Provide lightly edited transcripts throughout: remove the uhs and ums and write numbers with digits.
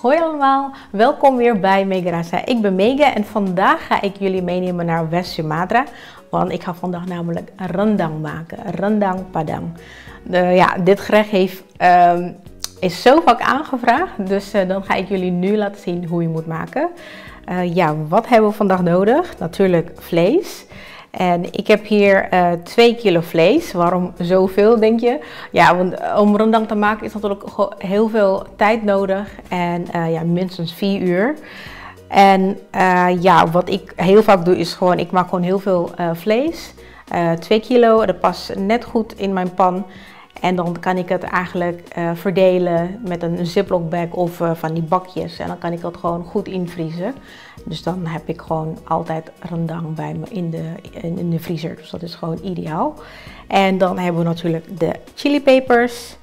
Hoi allemaal, welkom weer bij Mega Rasa. Ik ben Mega en vandaag ga ik jullie meenemen naar West-Sumatra. Want ik ga vandaag namelijk rendang maken, rendang padang. Dit gerecht is zo vaak aangevraagd, dus dan ga ik jullie nu laten zien hoe je moet maken. Wat hebben we vandaag nodig? Natuurlijk vlees. En ik heb hier 2 kilo vlees. Waarom zoveel, denk je? Ja, want om rendang te maken is natuurlijk heel veel tijd nodig. En minstens 4 uur. En wat ik heel vaak doe is gewoon, ik maak gewoon heel veel vlees. 2 kilo, dat past net goed in mijn pan. En dan kan ik het eigenlijk verdelen met een ziploc bag of van die bakjes. En dan kan ik dat gewoon goed invriezen. Dus dan heb ik gewoon altijd rendang bij me in de vriezer. Dus dat is gewoon ideaal. En dan hebben we natuurlijk de chilipepers,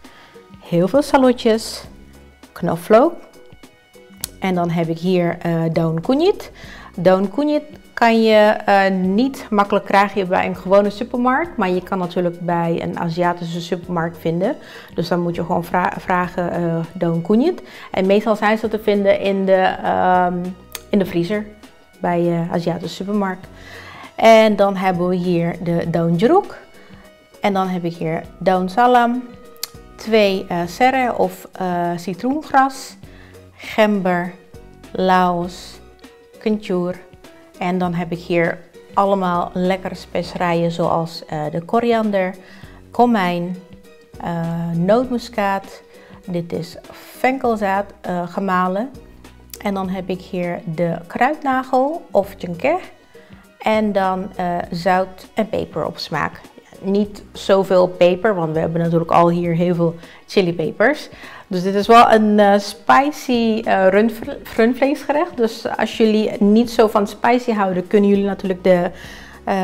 heel veel salotjes, knoflook. En dan heb ik hier daun kunyit. Daun kunyit kan je niet makkelijk krijgen bij een gewone supermarkt, maar je kan natuurlijk bij een Aziatische supermarkt vinden. Dus dan moet je gewoon vragen daun kunyit. En meestal zijn ze te vinden in de vriezer bij de Aziatische supermarkt. En dan hebben we hier de daun jeruk. En dan heb ik hier daun salam, 2 serre of citroengras, gember, laos, kencur. En dan heb ik hier allemaal lekkere specerijen zoals de koriander, komijn, nootmuskaat. Dit is venkelzaad gemalen. En dan heb ik hier de kruidnagel of cengkeh. En dan zout en peper op smaak. Niet zoveel peper, want we hebben natuurlijk al hier heel veel chilipepers. Dus dit is wel een spicy rundvleesgerecht. Dus als jullie niet zo van spicy houden, kunnen jullie natuurlijk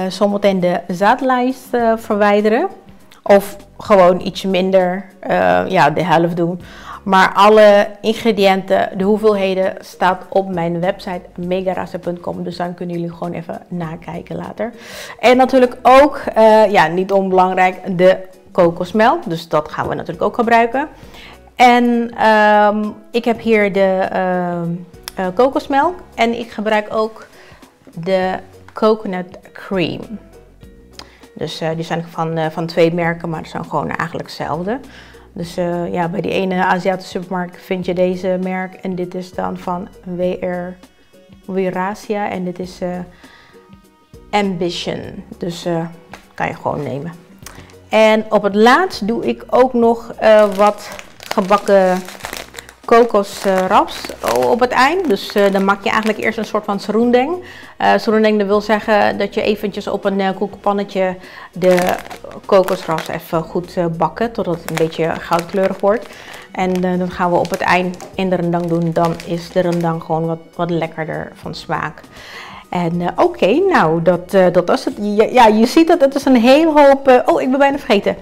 zometeen de zaadlijst verwijderen. Of gewoon iets minder, de helft doen. Maar alle ingrediënten, de hoeveelheden, staat op mijn website megarasa.com. Dus dan kunnen jullie gewoon even nakijken later. En natuurlijk ook, niet onbelangrijk, de kokosmelk. Dus dat gaan we natuurlijk ook gebruiken. En ik heb hier de kokosmelk. En ik gebruik ook de coconut cream. Dus die zijn van 2 merken, maar ze zijn gewoon eigenlijk hetzelfde. Dus bij die ene Aziatische supermarkt vind je deze merk. En dit is dan van Weerasia. En dit is Ambition. Dus kan je gewoon nemen. En op het laatst doe ik ook nog wat gebakken kokosraps op het eind. Dus dan maak je eigenlijk eerst een soort van serundeng. Serundeng, dat wil zeggen dat je eventjes op een koekenpannetje de kokosraps even goed bakken. Totdat het een beetje goudkleurig wordt. En dan gaan we op het eind in de rendang doen. Dan is de rendang gewoon wat lekkerder van smaak. En dat was het. Ja, je ziet dat het is een hele hoop... ik ben bijna vergeten.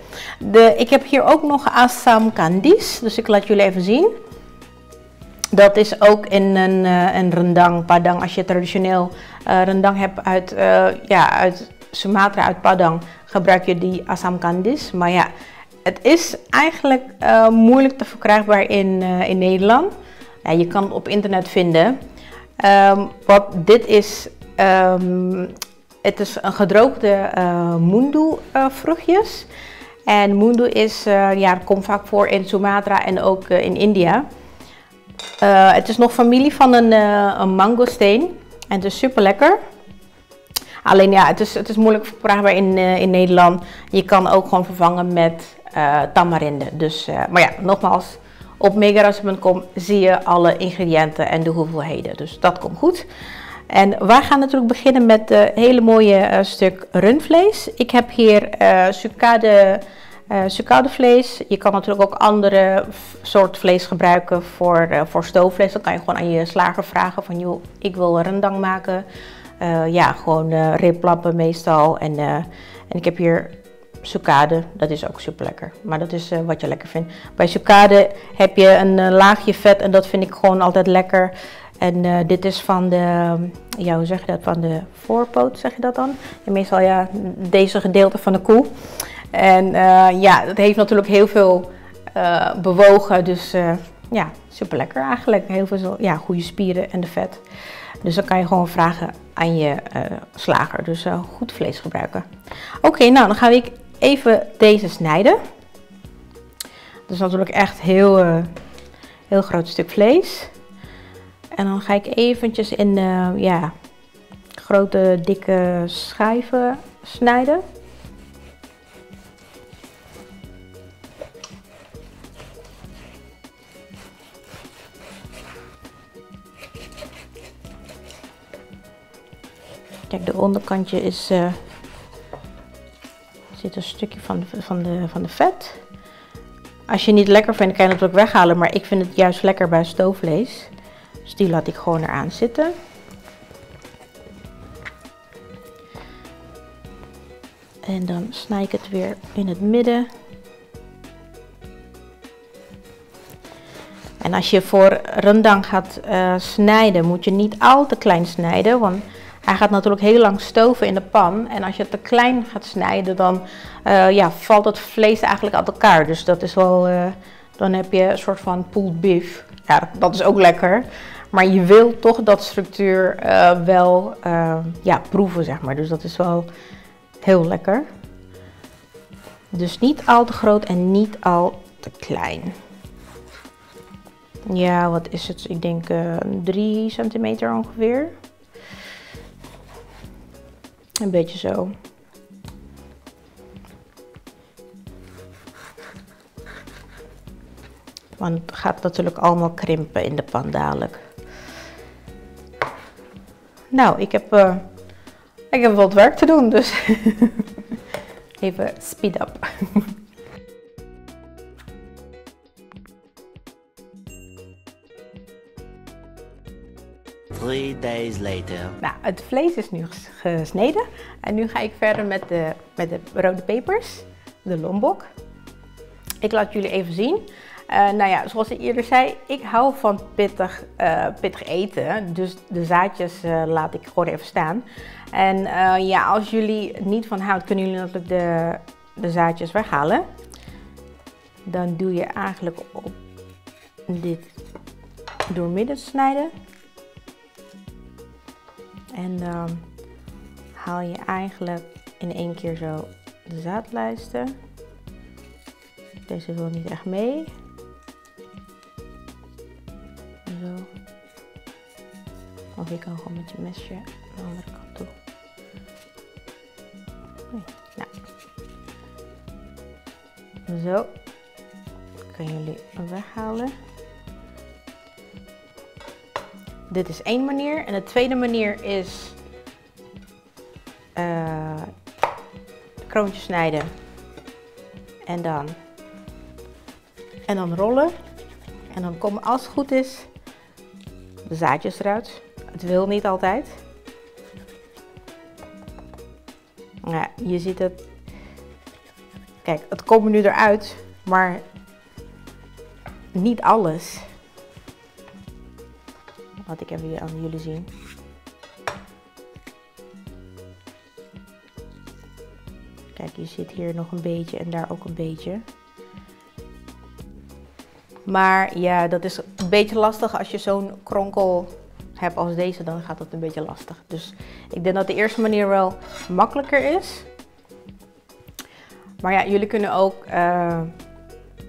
Ik heb hier ook nog asam candies. Dus ik laat jullie even zien. Dat is ook in een rendang padang. Als je traditioneel rendang hebt uit Sumatra, uit Padang, gebruik je die asam candies. Maar ja, het is eigenlijk moeilijk te verkrijgbaar in Nederland. Ja, je kan het op internet vinden. Wat dit is... het is een gedroogde mundu vruchtjes. En mundu komt vaak voor in Sumatra en ook in India. Het is nog familie van een mangosteen. En het is super lekker. Alleen het is moeilijk verkrijgbaar in Nederland. Je kan ook gewoon vervangen met tamarinde. Dus, nogmaals, op megarasa.com zie je alle ingrediënten en de hoeveelheden. Dus dat komt goed. En wij gaan natuurlijk beginnen met een hele mooie stuk rundvlees. Ik heb hier sucadevlees. Je kan natuurlijk ook andere soort vlees gebruiken voor stoofvlees. Dan kan je gewoon aan je slager vragen van, joh, ik wil rendang maken. Gewoon riblappen meestal. En ik heb hier sucade, dat is ook super lekker. Maar dat is wat je lekker vindt. Bij sucade heb je een laagje vet en dat vind ik gewoon altijd lekker. En dit is van de, hoe zeg je dat, van de voorpoot, zeg je dat dan? En meestal deze gedeelte van de koe. En dat heeft natuurlijk heel veel bewogen, dus ja, super lekker eigenlijk. Heel veel goede spieren en de vet. Dus dan kan je gewoon vragen aan je slager. Dus goed vlees gebruiken. Oké, nou dan ga ik even deze snijden. Dat is natuurlijk echt heel groot stuk vlees. En dan ga ik eventjes in grote dikke schijven snijden. Kijk, de onderkantje is, zit een stukje van de vet. Als je het niet lekker vindt, kan je het ook weghalen. Maar ik vind het juist lekker bij stoofvlees. Dus die laat ik gewoon eraan zitten. En dan snij ik het weer in het midden. En als je voor rendang gaat snijden, moet je niet al te klein snijden. Want hij gaat natuurlijk heel lang stoven in de pan. En als je het te klein gaat snijden, dan valt het vlees eigenlijk uit elkaar. Dus dat is wel, dan heb je een soort van pulled beef. Ja, dat is ook lekker. Maar je wil toch dat structuur wel proeven, zeg maar. Dus dat is wel heel lekker. Dus niet al te groot en niet al te klein. Ja, wat is het? Ik denk 3 centimeter ongeveer. Een beetje zo. Want het gaat natuurlijk allemaal krimpen in de pan dadelijk. Nou, ik heb wat werk te doen, dus even speed up. 3 days later. Nou, het vlees is nu gesneden en nu ga ik verder met de rode pepers, de lombok. Ik laat jullie even zien. Zoals ik eerder zei, ik hou van pittig eten, dus de zaadjes laat ik gewoon even staan. En als jullie niet van hout, kunnen jullie natuurlijk de zaadjes weghalen. Dan doe je eigenlijk op dit doormidden snijden. En dan haal je eigenlijk in één keer zo de zaadlijsten. Deze wil niet echt mee. Zo. Of ik kan gewoon met je mesje de andere kant toe. Nou. Zo. Kan jullie weghalen. Dit is één manier. En de tweede manier is kroontjes snijden. En dan rollen. En dan komen, als het goed is, de zaadjes eruit. Het wil niet altijd. Ja, je ziet het. Kijk, het komt nu eruit, maar niet alles. Laat ik even aan jullie zien. Kijk, je ziet hier nog een beetje en daar ook een beetje. Maar ja, dat is een beetje lastig als je zo'n kronkel hebt als deze, dan gaat dat een beetje lastig. Dus ik denk dat de eerste manier wel makkelijker is. Maar ja, jullie kunnen ook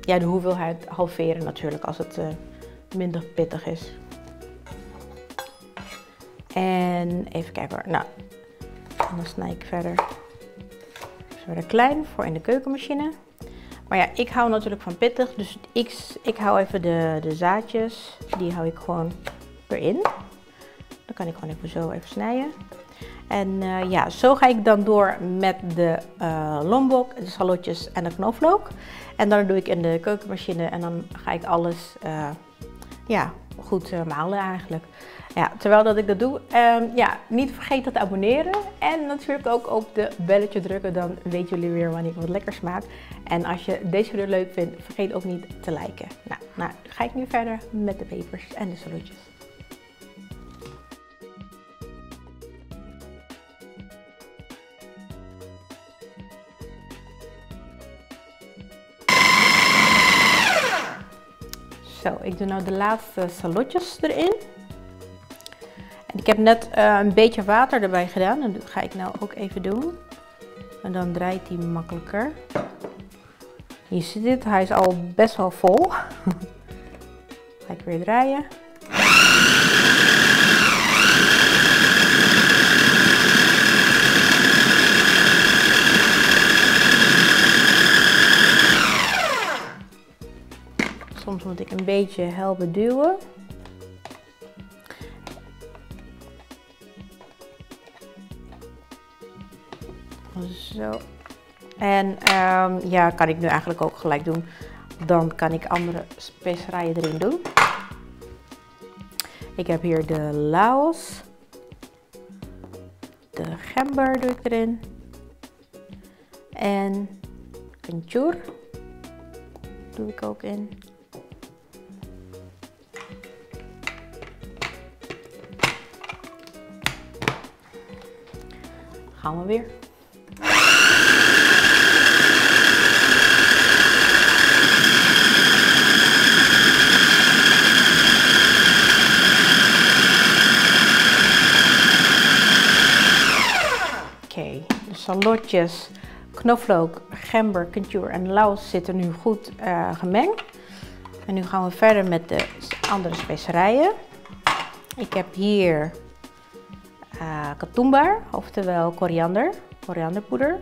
de hoeveelheid halveren natuurlijk als het minder pittig is. En even kijken hoor. Nou, en dan snij ik verder klein voor in de keukenmachine. Maar ja, ik hou natuurlijk van pittig, dus ik hou even de zaadjes, die hou ik gewoon erin. Dan kan ik gewoon even snijden. En zo ga ik dan door met de lombok, de schallotjes en de knoflook. En dan doe ik in de keukenmachine en dan ga ik alles goed malen eigenlijk. Ja, terwijl dat ik dat doe, niet vergeten te abonneren en natuurlijk ook op de belletje drukken, dan weten jullie weer wanneer ik wat lekkers maak. En als je deze video leuk vindt, vergeet ook niet te liken. Nou, dan ga ik nu verder met de pepers en de schallotjes. Zo, ik doe nou de laatste salotjes erin. En ik heb net een beetje water erbij gedaan. En dat ga ik nou ook even doen. En dan draait hij makkelijker. Je ziet dit, hij is al best wel vol. Ga ik weer draaien. Soms moet ik een beetje helpen duwen. Zo. En ja, kan ik nu eigenlijk ook gelijk doen. Dan kan ik andere specerijen erin doen. Ik heb hier de laos. De gember doe ik erin. En kencur doe ik ook in. Gaan we weer. Oké, de salotjes, knoflook, gember, kencur en laos zitten nu goed gemengd. En nu gaan we verder met de andere specerijen. Ik heb hier katoenbaar, oftewel korianderpoeder.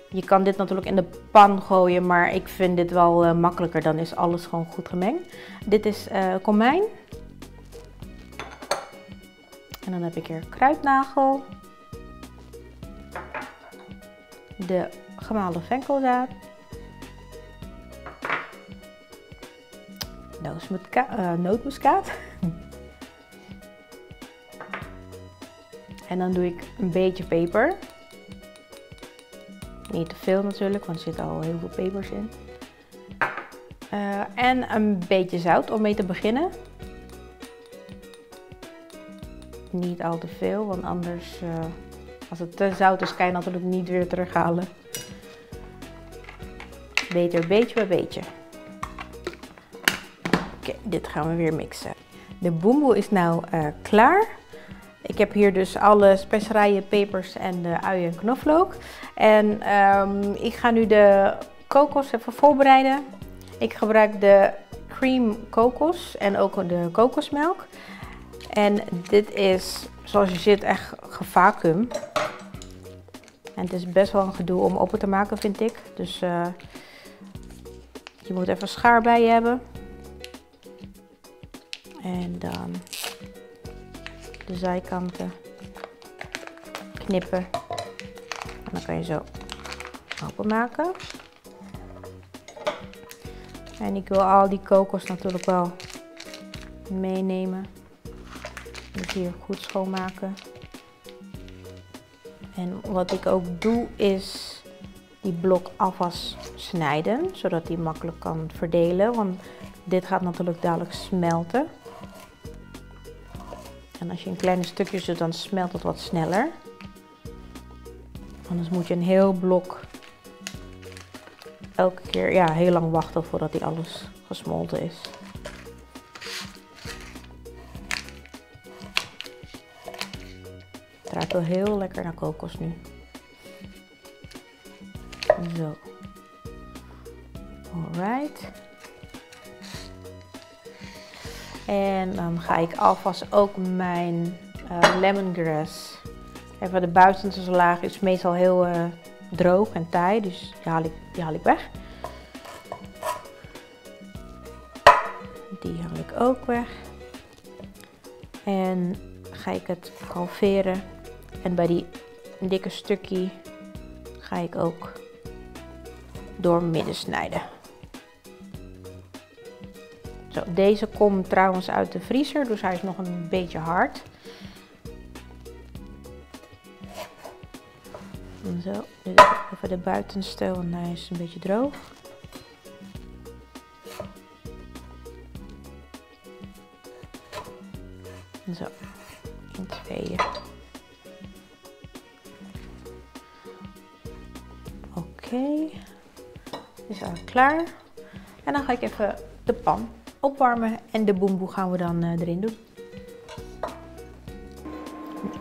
Je kan dit natuurlijk in de pan gooien, maar ik vind dit wel makkelijker. Dan is alles gewoon goed gemengd. Dit is komijn. En dan heb ik hier kruidnagel. De gemalen venkelzaad. Nootmuskaat. En dan doe ik een beetje peper. Niet te veel natuurlijk, want er zitten al heel veel pepers in. En een beetje zout om mee te beginnen. Niet al te veel, want anders, als het te zout is, kan je natuurlijk niet weer terughalen. Beter beetje bij beetje. Oké, dit gaan we weer mixen. De boemboe is nou klaar. Ik heb hier dus alle specerijen, pepers en de ui en knoflook. En ik ga nu de kokos even voorbereiden. Ik gebruik de cream kokos en ook de kokosmelk. En dit is, zoals je ziet, echt gevacuüm. En het is best wel een gedoe om open te maken, vind ik. Dus je moet even schaar bij je hebben. En dan de zijkanten knippen. En dan kan je zo openmaken. En ik wil al die kokos natuurlijk wel meenemen. Dus hier goed schoonmaken. En wat ik ook doe is die blok afwas snijden. Zodat die makkelijk kan verdelen. Want dit gaat natuurlijk dadelijk smelten. En als je in kleine stukjes doet, dan smelt het wat sneller. Anders moet je een heel blok elke keer heel lang wachten voordat die alles gesmolten is. Het ruikt wel heel lekker naar kokos nu. Zo. Alright. En dan ga ik alvast ook mijn lemongrass. Even de buitenste laag is meestal heel droog en taai, dus die haal ik weg. Die haal ik ook weg. En ga ik het halveren. En bij die dikke stukje ga ik ook door midden snijden. Zo, deze komt trouwens uit de vriezer, dus hij is nog een beetje hard. En zo, dus even de buitenste, want hij is een beetje droog. En zo, in tweeën. Oké. is al klaar. En dan ga ik even de pan opwarmen en de boemboe gaan we dan erin doen.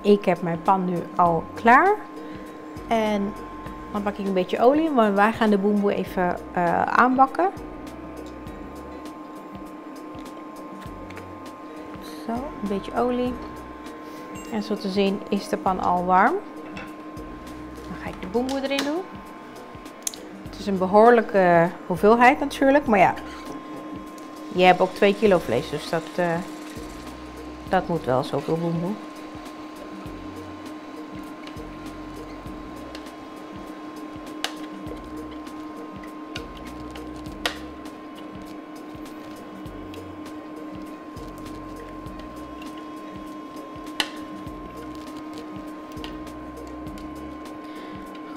Ik heb mijn pan nu al klaar. En dan pak ik een beetje olie, want wij gaan de boemboe even aanbakken. Zo, een beetje olie. En zo te zien is de pan al warm. Dan ga ik de boemboe erin doen. Het is een behoorlijke hoeveelheid natuurlijk, maar ja, je hebt ook 2 kilo vlees, dus dat moet wel zoveel boemboe.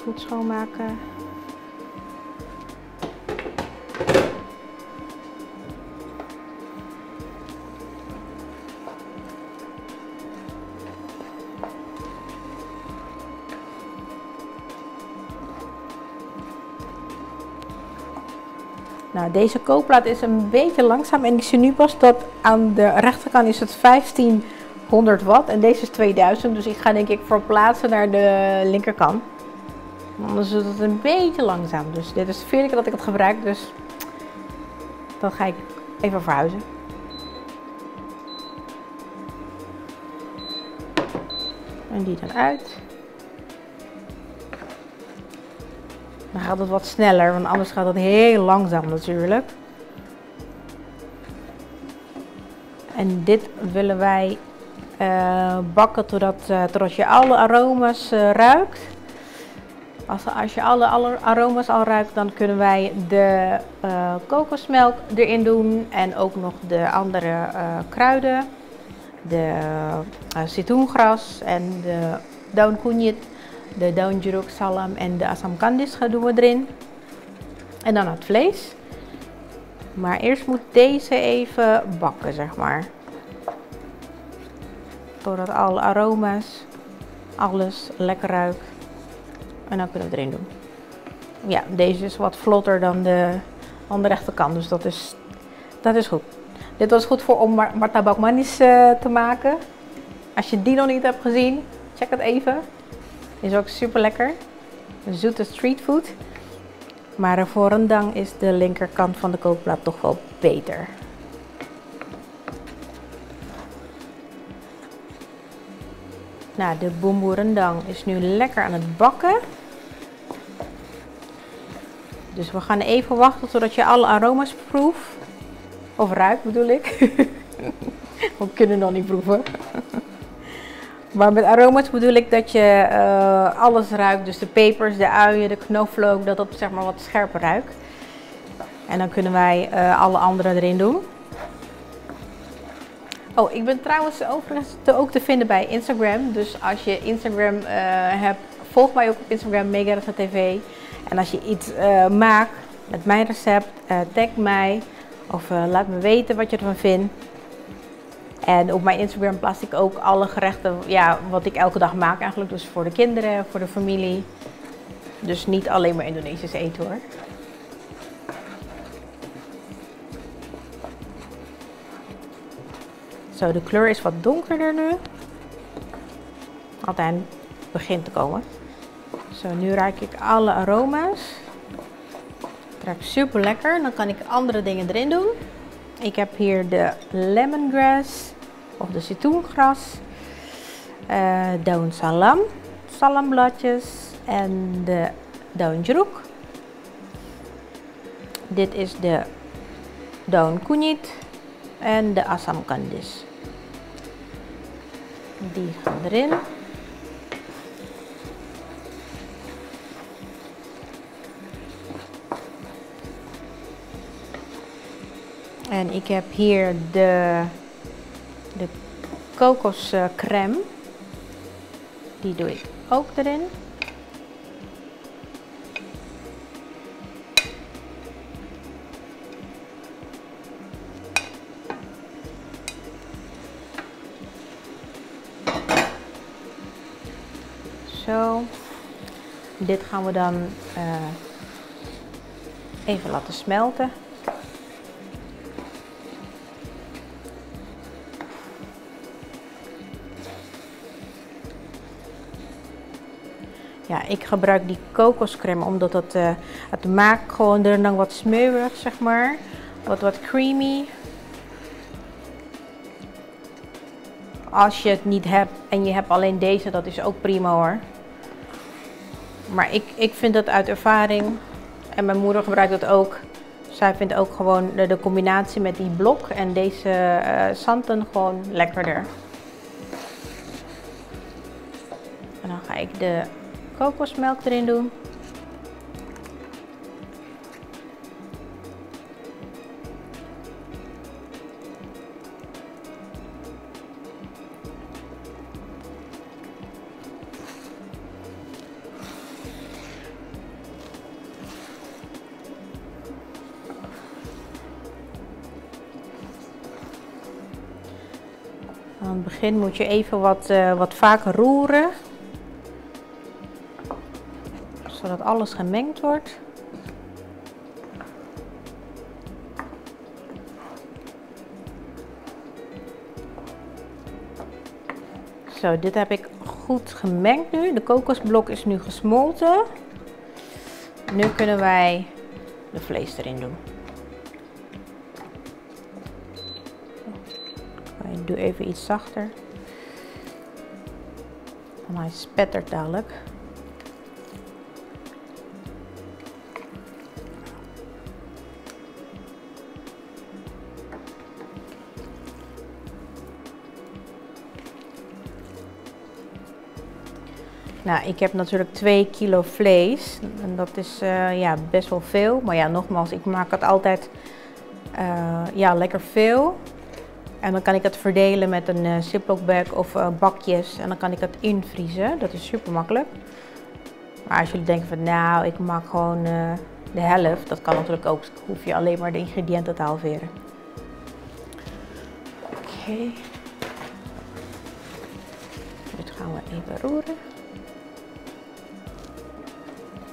Goed schoonmaken. Nou, deze kookplaat is een beetje langzaam en ik zie nu pas dat aan de rechterkant is het 1500 watt en deze is 2000, dus ik ga denk ik verplaatsen naar de linkerkant. Anders is het een beetje langzaam, dus dit is de 4e keer dat ik het gebruik, dus dan ga ik even verhuizen. En die dan uit. Dan gaat het wat sneller, want anders gaat het heel langzaam natuurlijk. En dit willen wij bakken totdat je alle aroma's ruikt. Als je alle aroma's al ruikt, dan kunnen wij de kokosmelk erin doen en ook nog de andere kruiden. De citroengras en de daun kunyit, de daun jeruk salam en de asam kandis doen we erin. En dan het vlees. Maar eerst moet deze even bakken, zeg maar. Totdat alle aroma's, alles lekker ruikt. En dan kunnen we het erin doen. Ja, deze is wat vlotter dan de rechterkant, dus dat is goed. Dit was goed voor om martabak manis te maken. Als je die nog niet hebt gezien, check het even. Is ook super lekker. Een zoete streetfood. Maar voor rendang is de linkerkant van de kookplaat toch wel beter. Nou, de boemboe rendang is nu lekker aan het bakken. Dus we gaan even wachten totdat je alle aroma's proeft. Of ruikt bedoel ik. We kunnen nog niet proeven. Maar met aroma's bedoel ik dat je alles ruikt. Dus de pepers, de uien, de knoflook, dat het zeg maar wat scherper ruikt. En dan kunnen wij alle andere erin doen. Oh, ik ben trouwens overigens ook te vinden bij Instagram. Dus als je Instagram hebt, volg mij ook op Instagram, Megarasa TV. En als je iets maakt met mijn recept, tag mij. Of laat me weten wat je ervan vindt. En op mijn Instagram plaats ik ook alle gerechten, ja, wat ik elke dag maak eigenlijk. Dus voor de kinderen, voor de familie. Dus niet alleen maar Indonesisch eten hoor. Zo, de kleur is wat donkerder nu. Altijd begint te komen. Zo, nu ruik ik alle aroma's. Het ruikt super lekker. Dan kan ik andere dingen erin doen. Ik heb hier de lemongrass of de citroengras, daun salam, salambladjes en de daun jeruk. Dit is de daun kunyit en de asam kandis. Die gaan erin. En ik heb hier de kokoscrème. Die doe ik ook erin. Zo. Dit gaan we dan Even laten smelten. Ja, ik gebruik die kokoscrème omdat het maakt gewoon de rendang wat smeuig, zeg maar. Wat creamy. Als je het niet hebt en je hebt alleen deze, dat is ook prima hoor. Maar ik vind dat uit ervaring, en mijn moeder gebruikt dat ook. Zij vindt ook gewoon de combinatie met die blok en deze santen gewoon lekkerder. En dan ga ik de kokosmelk erin doen. Aan het begin moet je even wat vaker roeren, zodat alles gemengd wordt. Zo, dit heb ik goed gemengd nu. De kokosblok is nu gesmolten. Nu kunnen wij de vlees erin doen. Ik doe even iets zachter. Want hij spettert dadelijk. Nou, ik heb natuurlijk 2 kilo vlees. En dat is ja, best wel veel. Maar ja, nogmaals, ik maak het altijd ja, lekker veel. En dan kan ik het verdelen met een Ziploc bag of bakjes. En dan kan ik het invriezen. Dat is super makkelijk. Maar als jullie denken van nou, ik maak gewoon de helft. Dat kan natuurlijk ook. Dus hoef je alleen maar de ingrediënten te halveren. Oké. Dit gaan we even roeren.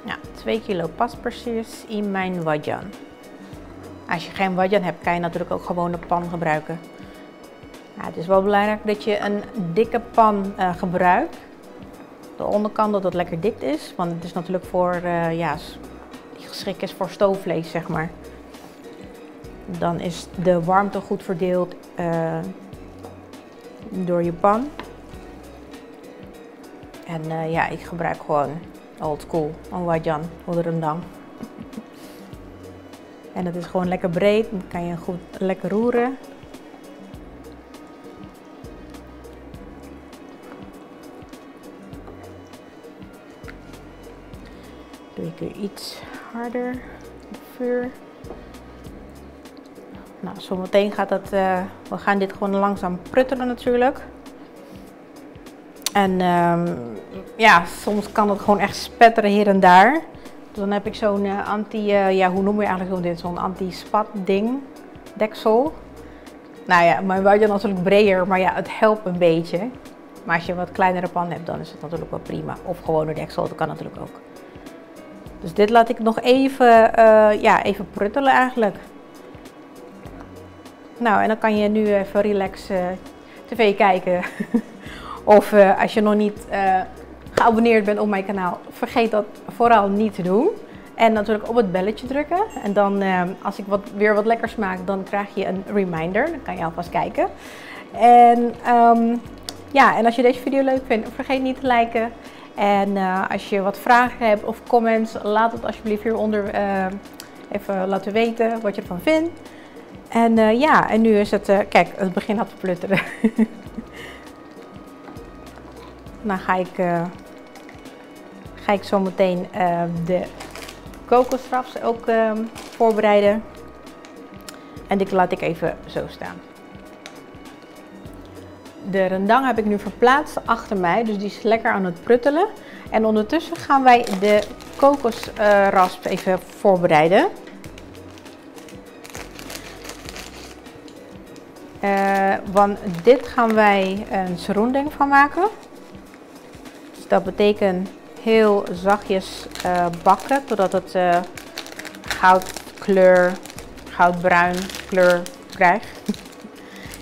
Ja, 2 kilo paspersiers in mijn wajan. Als je geen wajan hebt, kan je natuurlijk ook gewoon een pan gebruiken. Ja, het is wel belangrijk dat je een dikke pan gebruikt. De onderkant dat het lekker dik is, want het is natuurlijk voor, ja, geschikt is voor stoofvlees, zeg maar. Dan is de warmte goed verdeeld door je pan. En ja, ik gebruik gewoon old school, een wajan of een rendang. En het is gewoon lekker breed, dan kan je goed lekker roeren. Doe ik weer iets harder op vuur. Nou, zometeen gaat het, we gaan dit gewoon langzaam pruttelen natuurlijk. En ja, soms kan het gewoon echt spetteren hier en daar. Dus dan heb ik zo'n ja, hoe noem je eigenlijk zo'n anti-spat ding, deksel. Nou ja, mijn wajan is natuurlijk breder, maar ja, het helpt een beetje. Maar als je een wat kleinere pan hebt, dan is het natuurlijk wel prima. Of gewoon een deksel, dat kan natuurlijk ook. Dus dit laat ik nog even, ja, even pruttelen eigenlijk. Nou, en dan kan je nu even relax tv kijken. Of als je nog niet geabonneerd bent op mijn kanaal, vergeet dat vooral niet te doen. En natuurlijk op het belletje drukken. En dan als ik weer wat lekkers maak, dan krijg je een reminder. Dan kan je alvast kijken. En ja, en als je deze video leuk vindt, vergeet niet te liken. En als je wat vragen hebt of comments, laat het alsjeblieft hieronder even laten weten wat je ervan vindt. En ja, en nu is het, kijk, het begint al te plutteren. Dan ga ik zo meteen de kokosraps ook voorbereiden. En dit laat ik even zo staan. De rendang heb ik nu verplaatst achter mij, dus die is lekker aan het pruttelen. En ondertussen gaan wij de kokosrasp even voorbereiden. Want dit gaan wij een serundeng van maken. Dus dat betekent heel zachtjes bakken totdat het goudbruin kleur krijgt.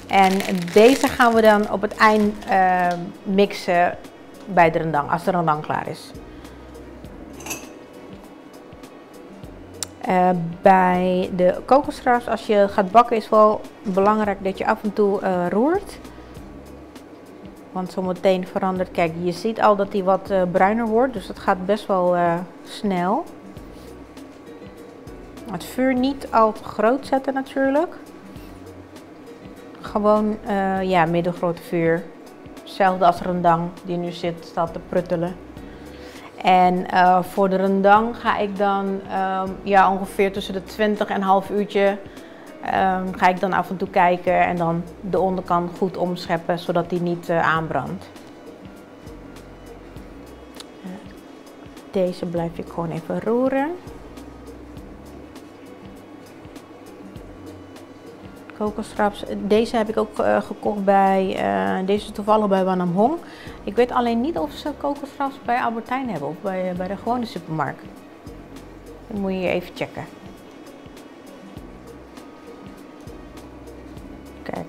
En deze gaan we dan op het eind mixen bij de rendang, als de rendang klaar is. Bij de kokosraps, als je gaat bakken, is wel belangrijk dat je af en toe roert. Want zometeen verandert, kijk, je ziet al dat die wat bruiner wordt, dus dat gaat best wel snel. Het vuur niet al te groot zetten natuurlijk. Gewoon ja, middelgrote vuur. Hetzelfde als rendang die nu staat te pruttelen. En voor de rendang ga ik dan ja, ongeveer tussen de 20 en een half uurtje ga ik dan af en toe kijken en dan de onderkant goed omscheppen zodat die niet aanbrandt. Deze blijf ik gewoon even roeren. Kokosraps, deze heb ik ook gekocht bij, deze is toevallig bij Wanam Hong. Ik weet alleen niet of ze kokosraps bij Albert Heijn hebben of bij de gewone supermarkt. Dat moet je even checken. Kijk,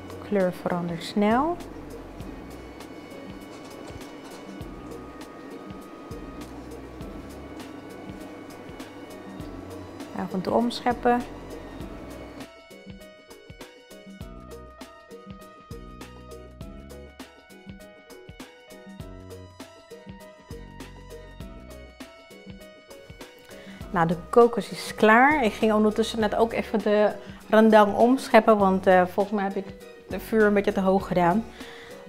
de kleur verandert snel. Af en toe omscheppen. Nou, de kokos is klaar. Ik ging ondertussen net ook even de rendang omscheppen, want volgens mij heb ik de vuur een beetje te hoog gedaan.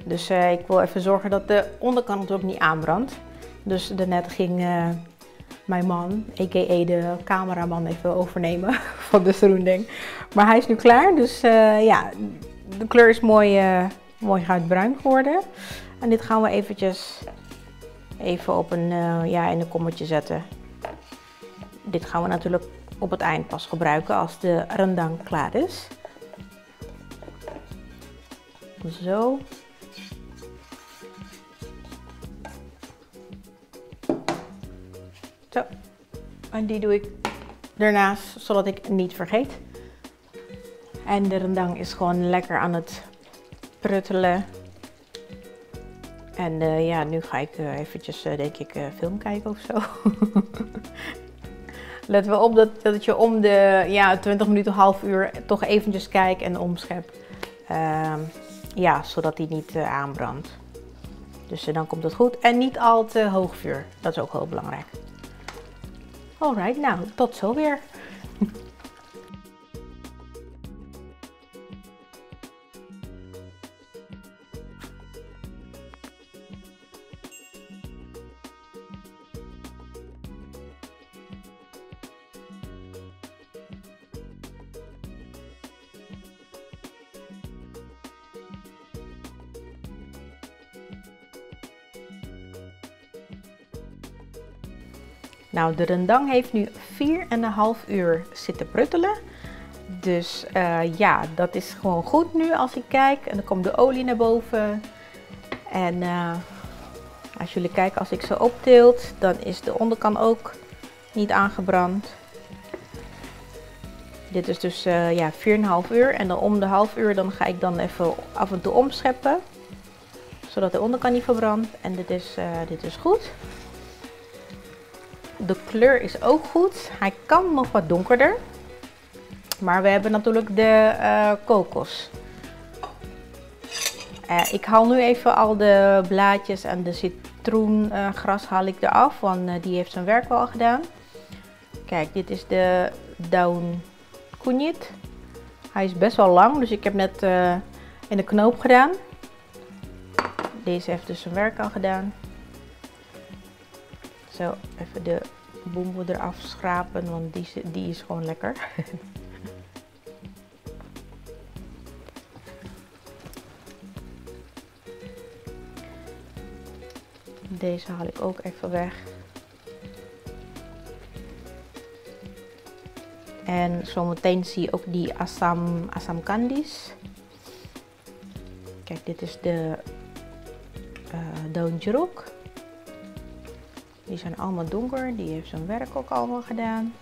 Dus ik wil even zorgen dat de onderkant ook niet aanbrandt. Dus daarnet ging mijn man, a.k.a. de cameraman, even overnemen van de Serundeng. Maar hij is nu klaar, dus ja, de kleur is mooi goudbruin geworden. En dit gaan we eventjes even op een, ja, in een kommetje zetten. Dit gaan we natuurlijk op het eind pas gebruiken als de rendang klaar is. Zo. Zo. En die doe ik daarnaast, zodat ik het niet vergeet. En de rendang is gewoon lekker aan het pruttelen. En ja, nu ga ik eventjes, denk ik, film kijken of zo. Let wel op dat je om de 20 minuten, half uur toch eventjes kijkt en omschept. Ja, zodat die niet aanbrandt. Dus dan komt het goed. En niet al te hoog vuur. Dat is ook heel belangrijk. Alright, nou, tot zo weer. Nou, de rendang heeft nu 4,5 uur zitten pruttelen. Dus ja, dat is gewoon goed nu als ik kijk. En dan komt de olie naar boven. En als jullie kijken, als ik zo optilt, dan is de onderkant ook niet aangebrand. Dit is dus ja, 4,5 uur. En dan om de half uur dan ga ik dan even af en toe omscheppen. Zodat de onderkant niet verbrandt. En dit is goed. De kleur is ook goed. Hij kan nog wat donkerder. Maar we hebben natuurlijk de kokos. Ik haal nu even al de blaadjes en de citroengras haal ik eraf. Want die heeft zijn werk wel gedaan. Kijk, dit is de daun kunyit. Hij is best wel lang. Dus ik heb net in de knoop gedaan. Deze heeft dus zijn werk al gedaan. Zo, even de boemboe eraf schrapen, want die is gewoon lekker. Deze haal ik ook even weg. En zometeen zie je ook die asam candies. Kijk, dit is de daun jeruk. Die zijn allemaal donker. Die heeft zijn werk ook allemaal gedaan.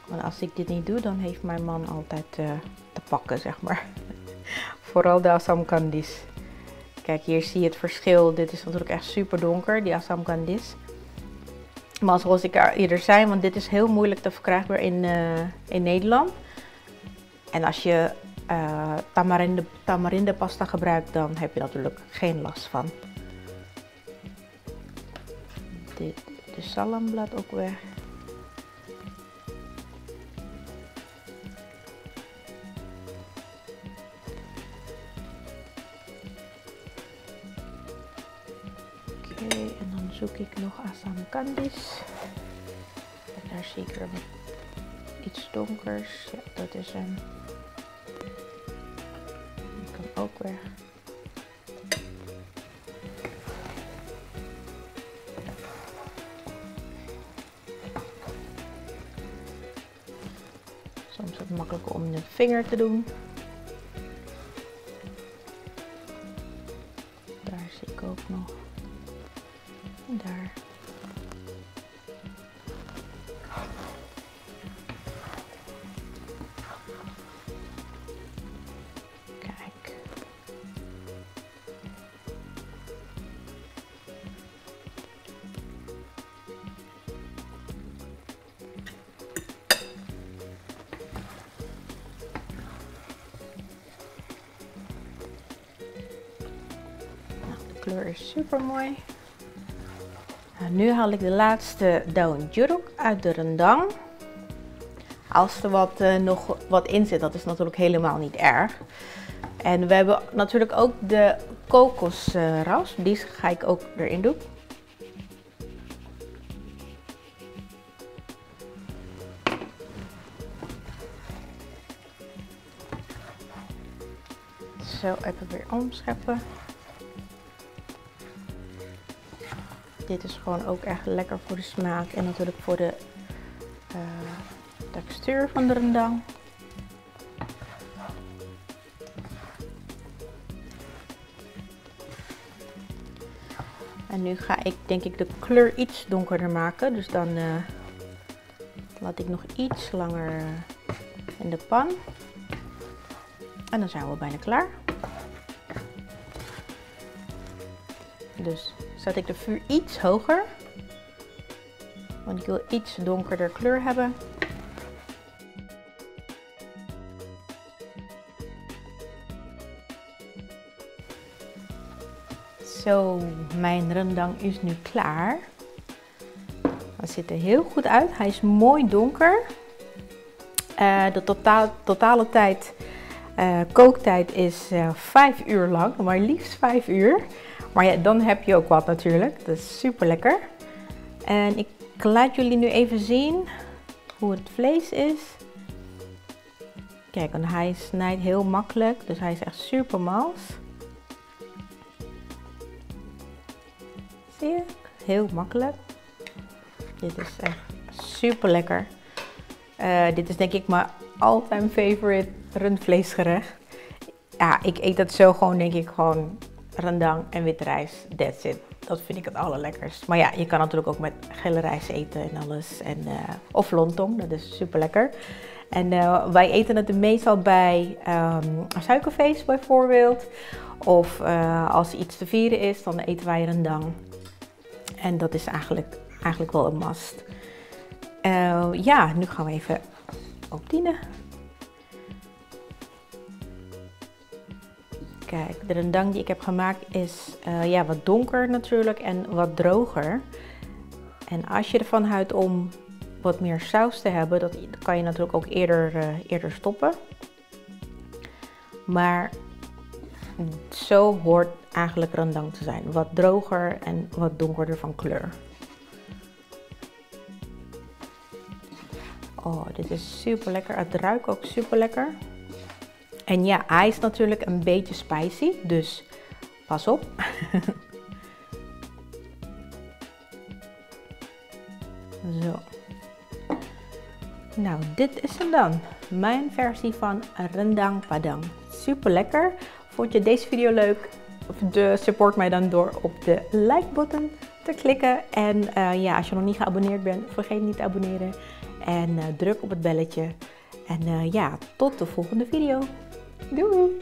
Want als ik dit niet doe, dan heeft mijn man altijd te pakken, zeg maar. Vooral de Assam Candies. Kijk, hier zie je het verschil. Dit is natuurlijk echt super donker, die Assam Candies. Maar zoals ik eerder zei, want dit is heel moeilijk te verkrijgbaar in Nederland. En als je tamarinde pasta gebruikt, dan heb je natuurlijk geen last van. De salamblad ook weg. Oké, en dan zoek ik nog Assam Candies. En daar zie ik er iets donkers. Ja, dat is hem. Die kan ook weg. Soms is het makkelijker om de vinger te doen. Daar zie ik ook nog. En daar. Kijk. De kleur is super mooi. Nou, nu haal ik de laatste daun jeruk uit de rendang. Als er nog wat in zit, dat is natuurlijk helemaal niet erg. En we hebben natuurlijk ook de kokosrasp. Die ga ik ook erin doen. Zo, even weer omscheppen. Dit is gewoon ook echt lekker voor de smaak en natuurlijk voor de textuur van de rendang. En nu ga ik denk ik de kleur iets donkerder maken. Dus dan laat ik nog iets langer in de pan. En dan zijn we bijna klaar. Dus zet ik de vuur iets hoger. Want ik wil iets donkerder kleur hebben. Zo, mijn rendang is nu klaar. Hij ziet er heel goed uit. Hij is mooi donker. De totale tijd, kooktijd is 5 uur lang. Maar liefst 5 uur. Maar ja, dan heb je ook wat natuurlijk. Dat is super lekker. En ik laat jullie nu even zien hoe het vlees is. Kijk, en hij snijdt heel makkelijk. Dus hij is echt super mals. Zie je? Heel makkelijk. Dit is echt super lekker. Dit is denk ik mijn all-time favorite rundvleesgerecht. Ja, ik eet dat zo gewoon denk ik gewoon rendang en witte rijst. That's it. Dat vind ik het allerlekkerst. Maar ja, je kan natuurlijk ook met gele rijst eten en alles. En, of lontong, dat is super lekker. En wij eten het meestal bij suikerfeest bijvoorbeeld. Of als er iets te vieren is, dan eten wij rendang. En dat is eigenlijk wel een must. Ja, nu gaan we even opdienen. Kijk, de rendang die ik heb gemaakt is ja, wat donker natuurlijk en wat droger. En als je ervan houdt om wat meer saus te hebben, dat kan je natuurlijk ook eerder stoppen. Maar zo hoort eigenlijk rendang te zijn. Wat droger en wat donkerder van kleur. Oh, dit is super lekker. Het ruikt ook super lekker. En ja, hij is natuurlijk een beetje spicy, dus pas op. Zo. Nou, dit is hem dan. Mijn versie van rendang padang. Super lekker. Vond je deze video leuk? Support mij dan door op de like button te klikken. En ja, als je nog niet geabonneerd bent, vergeet niet te abonneren. En druk op het belletje. En ja, tot de volgende video. Doei!